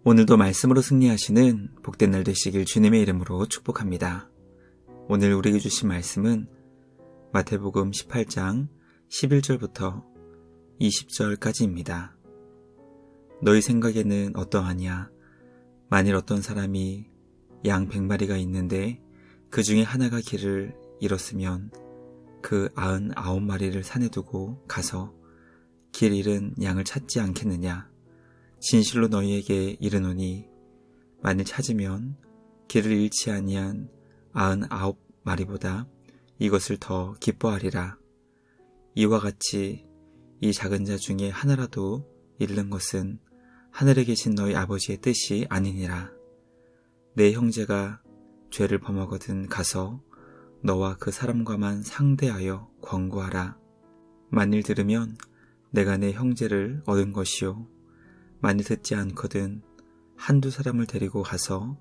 오늘도 말씀으로 승리하시는 복된 날 되시길 주님의 이름으로 축복합니다. 오늘 우리에게 주신 말씀은 마태복음 18장 11절부터 20절까지입니다. 너희 생각에는 어떠하냐? 만일 어떤 사람이 양 100마리가 있는데 그 중에 하나가 길을 잃었으면 그 99마리를 산에 두고 가서 길 잃은 양을 찾지 않겠느냐? 진실로 너희에게 이르노니 만일 찾으면 길을 잃지 아니한 99마리보다 이것을 더 기뻐하리라. 이와 같이 이 작은 자 중에 하나라도 잃는 것은 하늘에 계신 너희 아버지의 뜻이 아니니라. 내 형제가 죄를 범하거든 가서 너와 그 사람과만 상대하여 권고하라. 만일 들으면 내가 내 형제를 얻은 것이요 만일 듣지 않거든 한두 사람을 데리고 가서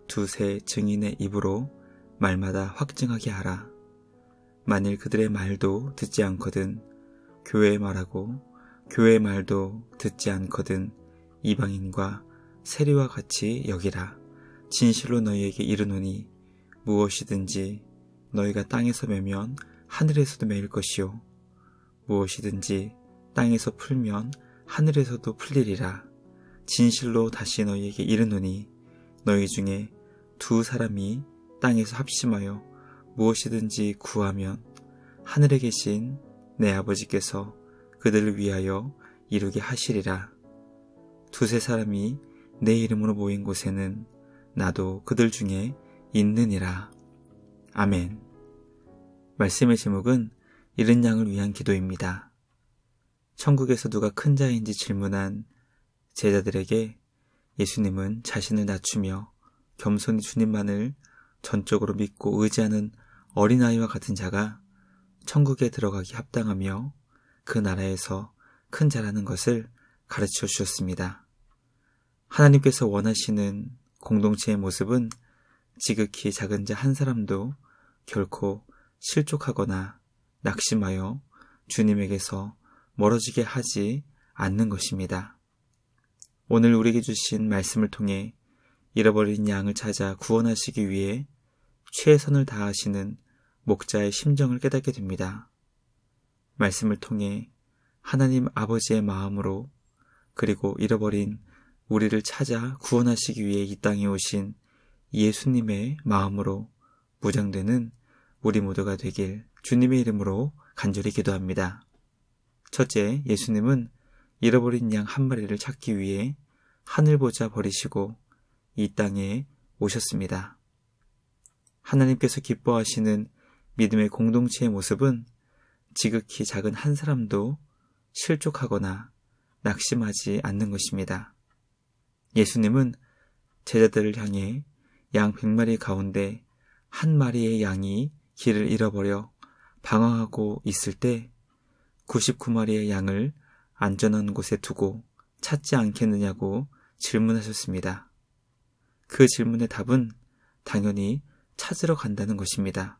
두세 증인의 입으로 말마다 확증하게 하라. 만일 그들의 말도 듣지 않거든 교회의 말하고 교회의 말도 듣지 않거든 이방인과 세리와 같이 여기라. 진실로 너희에게 이르노니 무엇이든지 너희가 땅에서 매면 하늘에서도 매일 것이요 무엇이든지 땅에서 풀면 하늘에서도 풀리리라. 진실로 다시 너희에게 이르노니 너희 중에 두 사람이 땅에서 합심하여 무엇이든지 구하면 하늘에 계신 내 아버지께서 그들을 위하여 이루게 하시리라. 두세 사람이 내 이름으로 모인 곳에는 나도 그들 중에 있느니라. 아멘. 말씀의 제목은 잃은 양을 위한 기도입니다. 천국에서 누가 큰 자인지 질문한 제자들에게 예수님은 자신을 낮추며 겸손히 주님만을 전적으로 믿고 의지하는 어린아이와 같은 자가 천국에 들어가기 합당하며 그 나라에서 큰 자라는 것을 가르쳐 주셨습니다. 하나님께서 원하시는 공동체의 모습은 지극히 작은 자 한 사람도 결코 실족하거나 낙심하여 주님에게서 멀어지게 하지 않는 것입니다. 오늘 우리에게 주신 말씀을 통해 잃어버린 양을 찾아 구원하시기 위해 최선을 다하시는 목자의 심정을 깨닫게 됩니다. 말씀을 통해 하나님 아버지의 마음으로 그리고 잃어버린 우리를 찾아 구원하시기 위해 이 땅에 오신 예수님의 마음으로 무장되는 우리 모두가 되길 주님의 이름으로 간절히 기도합니다. 첫째, 예수님은 잃어버린 양 한 마리를 찾기 위해 하늘보자 버리시고 이 땅에 오셨습니다. 하나님께서 기뻐하시는 믿음의 공동체의 모습은 지극히 작은 한 사람도 실족하거나 낙심하지 않는 것입니다. 예수님은 제자들을 향해 양 100마리 가운데 한 마리의 양이 길을 잃어버려 방황하고 있을 때 99마리의 양을 안전한 곳에 두고 찾지 않겠느냐고 질문하셨습니다. 그 질문의 답은 당연히 찾으러 간다는 것입니다.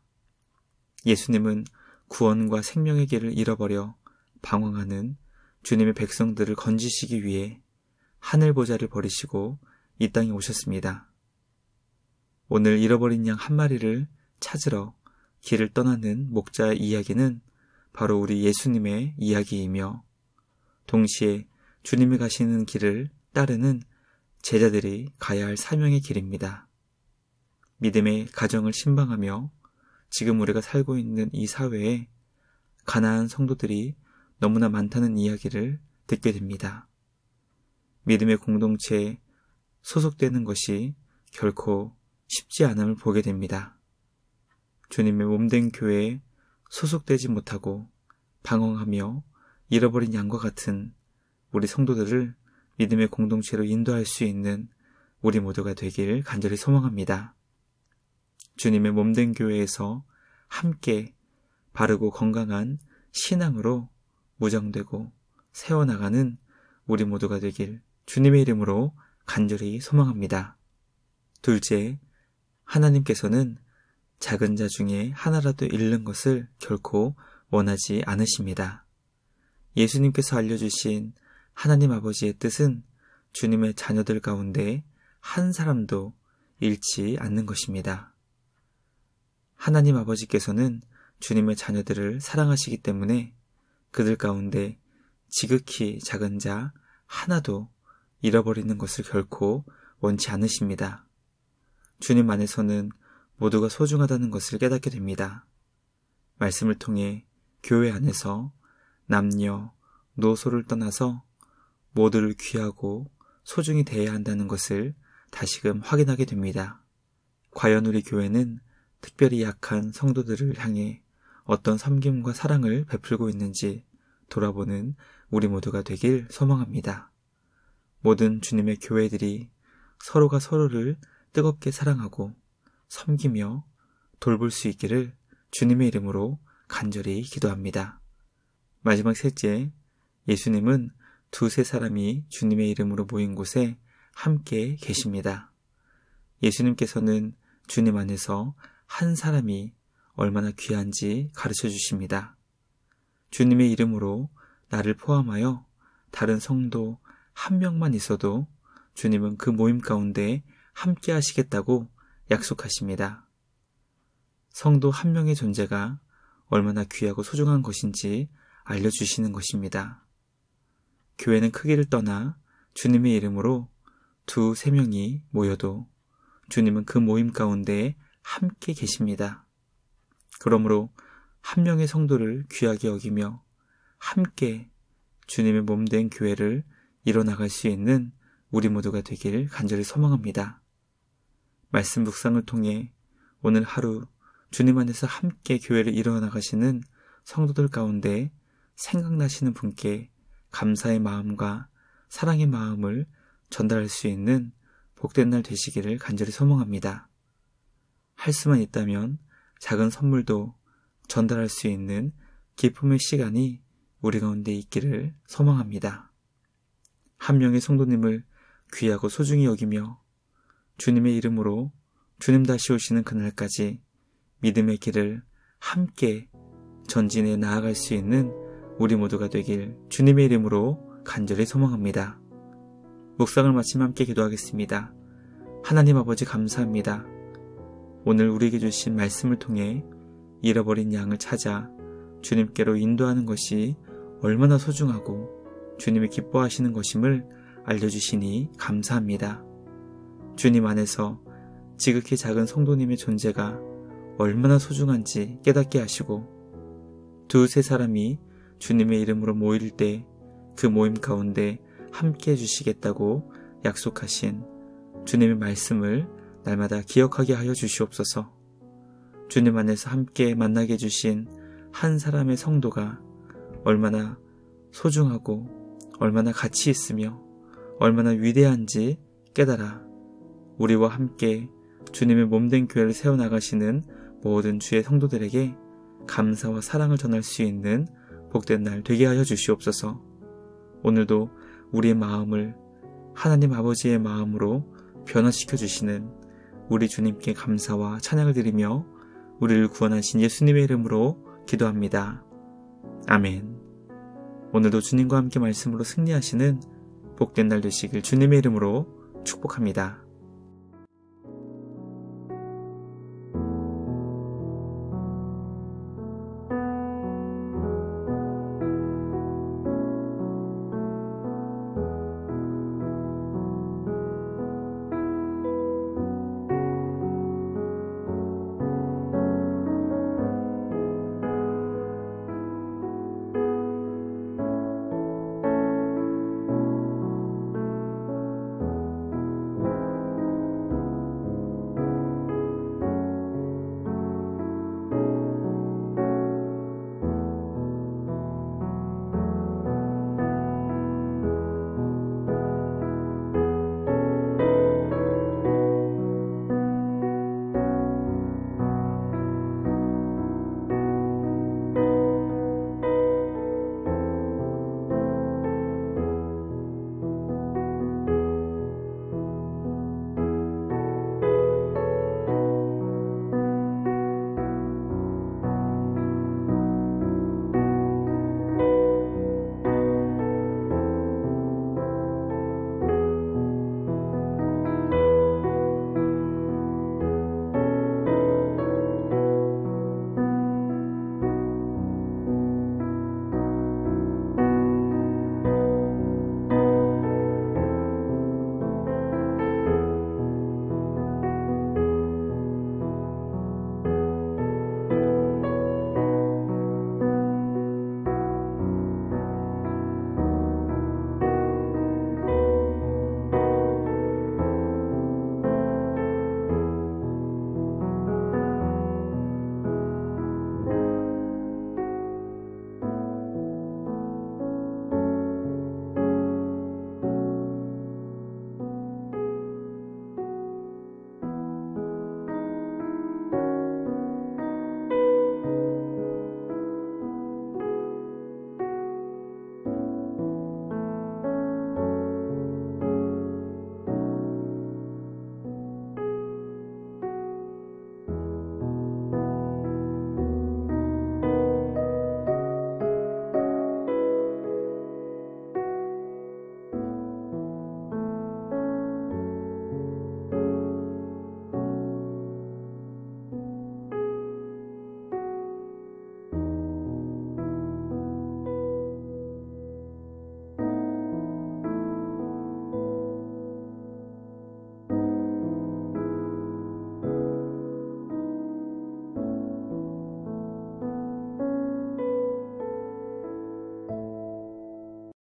예수님은 구원과 생명의 길을 잃어버려 방황하는 주님의 백성들을 건지시기 위해 하늘보자를 버리시고 이 땅에 오셨습니다. 오늘 잃어버린 양 한 마리를 찾으러 길을 떠나는 목자의 이야기는 바로 우리 예수님의 이야기이며 동시에 주님이 가시는 길을 따르는 제자들이 가야 할 사명의 길입니다. 믿음의 가정을 신방하며 지금 우리가 살고 있는 이 사회에 가난한 성도들이 너무나 많다는 이야기를 듣게 됩니다. 믿음의 공동체에 소속되는 것이 결코 쉽지 않음을 보게 됩니다. 주님의 몸된 교회에 소속되지 못하고 방황하며 잃어버린 양과 같은 우리 성도들을 믿음의 공동체로 인도할 수 있는 우리 모두가 되길 간절히 소망합니다. 주님의 몸된 교회에서 함께 바르고 건강한 신앙으로 무장되고 세워나가는 우리 모두가 되길 주님의 이름으로 간절히 소망합니다. 둘째, 하나님께서는 작은 자 중에 하나라도 잃는 것을 결코 원하지 않으십니다. 예수님께서 알려주신 하나님 아버지의 뜻은 주님의 자녀들 가운데 한 사람도 잃지 않는 것입니다. 하나님 아버지께서는 주님의 자녀들을 사랑하시기 때문에 그들 가운데 지극히 작은 자 하나도 잃어버리는 것을 결코 원치 않으십니다. 주님 안에서는 모두가 소중하다는 것을 깨닫게 됩니다. 말씀을 통해 교회 안에서 남녀, 노소를 떠나서 모두를 귀하고 소중히 대해야 한다는 것을 다시금 확인하게 됩니다. 과연 우리 교회는 특별히 약한 성도들을 향해 어떤 섬김과 사랑을 베풀고 있는지 돌아보는 우리 모두가 되길 소망합니다. 모든 주님의 교회들이 서로가 서로를 뜨겁게 사랑하고 섬기며 돌볼 수 있기를 주님의 이름으로 간절히 기도합니다. 마지막 셋째, 예수님은 두세 사람이 주님의 이름으로 모인 곳에 함께 계십니다. 예수님께서는 주님 안에서 한 사람이 얼마나 귀한지 가르쳐 주십니다. 주님의 이름으로 나를 포함하여 다른 성도 한 명만 있어도 주님은 그 모임 가운데 함께 하시겠다고 약속하십니다. 성도 한 명의 존재가 얼마나 귀하고 소중한 것인지 알려주시는 것입니다. 교회는 크기를 떠나 주님의 이름으로 2-3명이 모여도 주님은 그 모임 가운데 함께 계십니다. 그러므로 한 명의 성도를 귀하게 여기며 함께 주님의 몸된 교회를 이뤄나갈 수 있는 우리 모두가 되길 간절히 소망합니다. 말씀 묵상을 통해 오늘 하루 주님 안에서 함께 교회를 이뤄나가시는 성도들 가운데 생각나시는 분께 감사의 마음과 사랑의 마음을 전달할 수 있는 복된 날 되시기를 간절히 소망합니다. 할 수만 있다면 작은 선물도 전달할 수 있는 기쁨의 시간이 우리 가운데 있기를 소망합니다. 한 명의 성도님을 귀하고 소중히 여기며 주님의 이름으로 주님 다시 오시는 그날까지 믿음의 길을 함께 전진해 나아갈 수 있는 우리 모두가 되길 주님의 이름으로 간절히 소망합니다. 묵상을 마치며 함께 기도하겠습니다. 하나님 아버지 감사합니다. 오늘 우리에게 주신 말씀을 통해 잃어버린 양을 찾아 주님께로 인도하는 것이 얼마나 소중하고 주님이 기뻐하시는 것임을 알려주시니 감사합니다. 주님 안에서 지극히 작은 성도님의 존재가 얼마나 소중한지 깨닫게 하시고 2-3 사람이 주님의 이름으로 모일 때 그 모임 가운데 함께 해주시겠다고 약속하신 주님의 말씀을 날마다 기억하게 하여 주시옵소서. 주님 안에서 함께 만나게 해주신 한 사람의 성도가 얼마나 소중하고 얼마나 가치 있으며 얼마나 위대한지 깨달아 우리와 함께 주님의 몸된 교회를 세워나가시는 모든 주의 성도들에게 감사와 사랑을 전할 수 있는 복된 날 되게 하여 주시옵소서. 오늘도 우리의 마음을 하나님 아버지의 마음으로 변화시켜 주시는 우리 주님께 감사와 찬양을 드리며 우리를 구원하신 예수님의 이름으로 기도합니다. 아멘. 오늘도 주님과 함께 말씀으로 승리하시는 복된 날 되시길 주님의 이름으로 축복합니다.